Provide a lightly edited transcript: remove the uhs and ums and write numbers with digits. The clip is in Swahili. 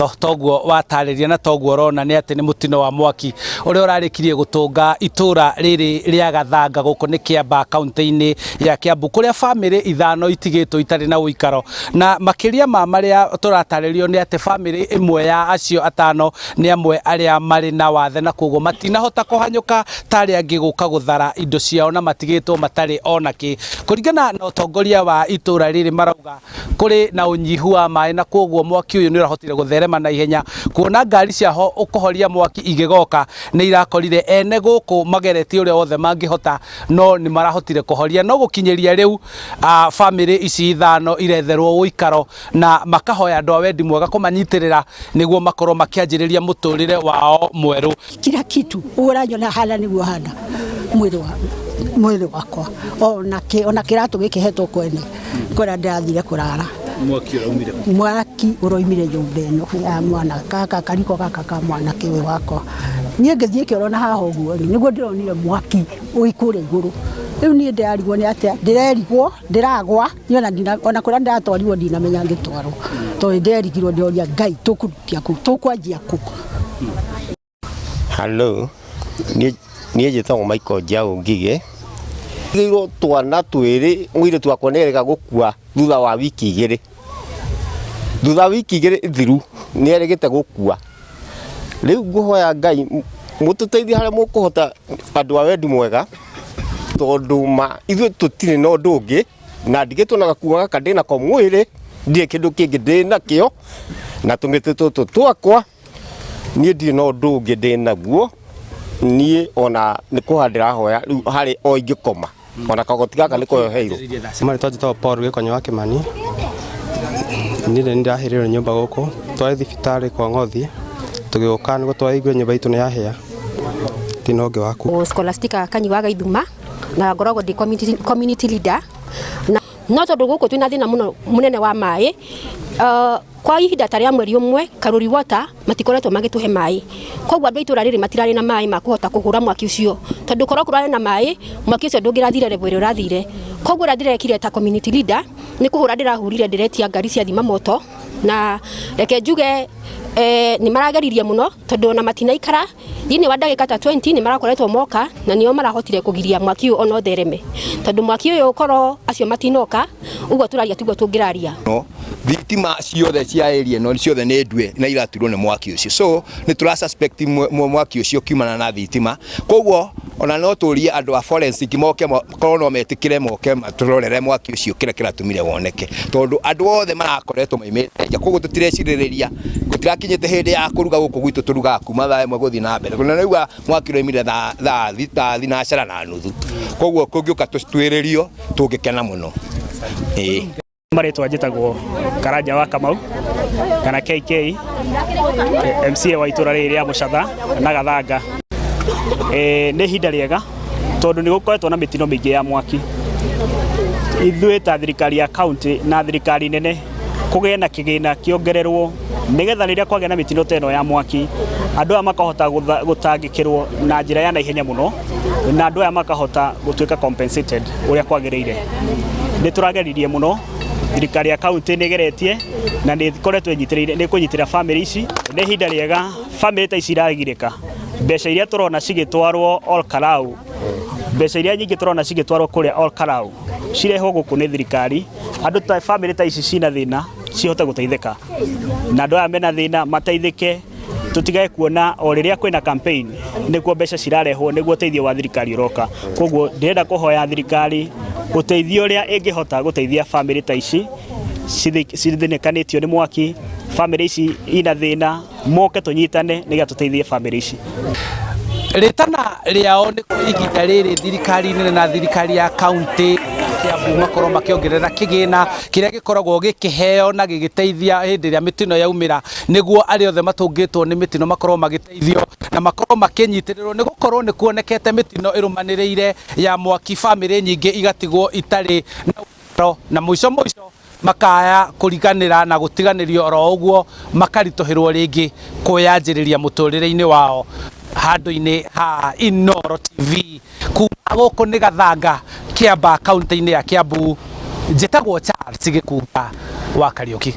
Toguo watariria na toguo rona ni ati ni mutino wa mwaki uria urarikirie gutunga itura riri ria Gathanga guku ni Kiambaa kaunti-ini ya Kiambu kuria family ithano itigitwo itari na uikaro na makiria ma maria turataririo ni ati family imwe ya acio atano ni amwe aria mari na wathe na koguo matinahota kuhanyuka tari angi guka guthara indo ciao na matigitwo matari onaki kuringana na utongoria wa itura riri marauga kuri na unyihu wa mai na koguo mwaki uyu ni urahotire guthere na ihenya kuona ngari ciaho ukuhoria mwaki igigoka ni irakorire ene guku magereti uria wothe mangihota no ni marahotire kuhoria no gukinyeria riu family ici ithano iretherwo uikaro na makahoya andu a wendi mwega kumanyitirira niguo makorwo makianjiriria muturire wao mweru. Kila kitu uranyona hala niguo hana mwiri wakwa ona kiratu gikihetwo kwene kora ndathire kurara mwaki uroimire nyumba ino ya mwana kaka kariko kaka ka mwana kiwe wako nie ngithie kirona haha uguo niguo ndironire mwaki uikure iguru riu nie ndarigwo ni atia ndirerigwo ndiragwa niona ona kuria ndatwarirwo ndinamenya ngitwarwo to nderigirwo ndioria Ngai tukurutia ku tukwanjia ku. Hello nie njitagwo Michael Njau Ngige ngiro twana twiri mwire twakwa nerega gukua thutha wa wiki igiri thiru neregete gukua riu nguhoya Ngai mututeithie haria mukuhota andu a wendi mwega tondu ma ithuĩ tutire no ndungi na ndigitwo na gakua gaka ndina ko mwiri ndie kindu kingi ndina kio na tumite tutu twakwa nie ndire no ndungi ndinaguo nie ona ni kuhandira hoya riu hari o ingikoma ona kagoti gaka niko yoheirwo mari twajita Paul Gikonyo wa Kimani nire ndahirire nyumba guku twari thibitari kwa Ngothi tugiuka niguo twaigwe nyumba itu ni yahia tinoge waku Scholastica Kanyi wa Gaithuma na ngoragwo ndi community leader na no tondu guku twina thina muno munene wa mai kwa ihinda taria mweri umwe Karuri Water matikoretwo magituhe mai koguo andu itura riri matirari na mai makuhota kuhura mwaki ucio tondu korwo kurare na mai mwaki ucio ndungirathire level ira urathire koguo ndirekire ta community leader ni kuhura ndirahurire ndiretia ngari cia thima moto na reke njuge ni marageririe muno tondu na matinaikara thini wa ndagika ta 20 ni marakoretwo moka na nio marahotire kugiria mwaki uyu ono thereme tondu mwaki uyu ukorwo acio matinoka uguo turaria tiguo tungiraria thitima ciothe cia area no ciothe ni ndue na iraturwo ni mwaki ucio so ni tura suspect mwaki ucio kiumana na thitima koguo ona no turie andu a forensic moke korwo no metikire moke turorere mwaki ucio kira tumire woneke tondu andu othe marakoretwo maimite nja koguo tutirecirereria gutirakinyite hindi ya kuruga guku gwitu turuga kuma thaa imwe guthi na mbere kuna niuga mwaki roimire thaa thinacara na nuthu koguo kungiuka twiririo tungikena muno Maritwa njitagwo Karanja wa Kamau kana KK MCA wa itura riri ya Mucatha na Gathanga ni hinda riega tondu ni gukoretwo na mitino mingi ya mwaki ithuĩ ta thirikari ya county na thirikari nene kugie na kigina kiongererwo nigetha riria kwagĩa na mitino teno ya mwaki andu aya makahota gutangikirwo na njira ya naihenya muno na andu aya makahota gutuika compensated uria kwagĩrĩire ni turageririe muno thirikari ya county nigeretie na ni koretwo ni kunyitira family ici ni hinda riega family ta ici iragirika mbeca iria turona cigitwarwo Ol Karau mbeca iria nyingi turona cigitwarwo kuria Ol Karau cirehwo guku ni thirikari andu ta family ta ici cina thina cihote guteithika na andu aya mena thina mateithike tutigae kuona o riria kwina campaign niguo mbeca cirarehwo niguo uteithio wa thirikari uroka koguo ndirenda kuhoya thirikari uteithio uria ingihota guteithia family ta ici cithinikanitio ni mwaki family ici ina thina moke tunyitane nigetha tuteithie family ici ritana riao ni ihinda riri thirikari nene na thirikari ya county Kiambu makorwo makiongerera kigina kiria gikoragwo gikiheo na gigiteithia hindi ria mitino yaumira niguo ari othe matungitwo ni mitino makorwo magiteithio na makorwo makinyitirirwo ni gukorwo ni kuonekete mitino irumaniriire ya mwaki family nyingi igatigwo itari na muico makaya kuriganira na gutiganirio oro uguo makaritohirwo ringi kuyanjiriria muturire-ini wao handu-ini ha Inooro TV kuma guku ni Gathanga Kiambaa kaunti-ini ya Kiambu njitagwo Charles Gikuka wa Kariuki.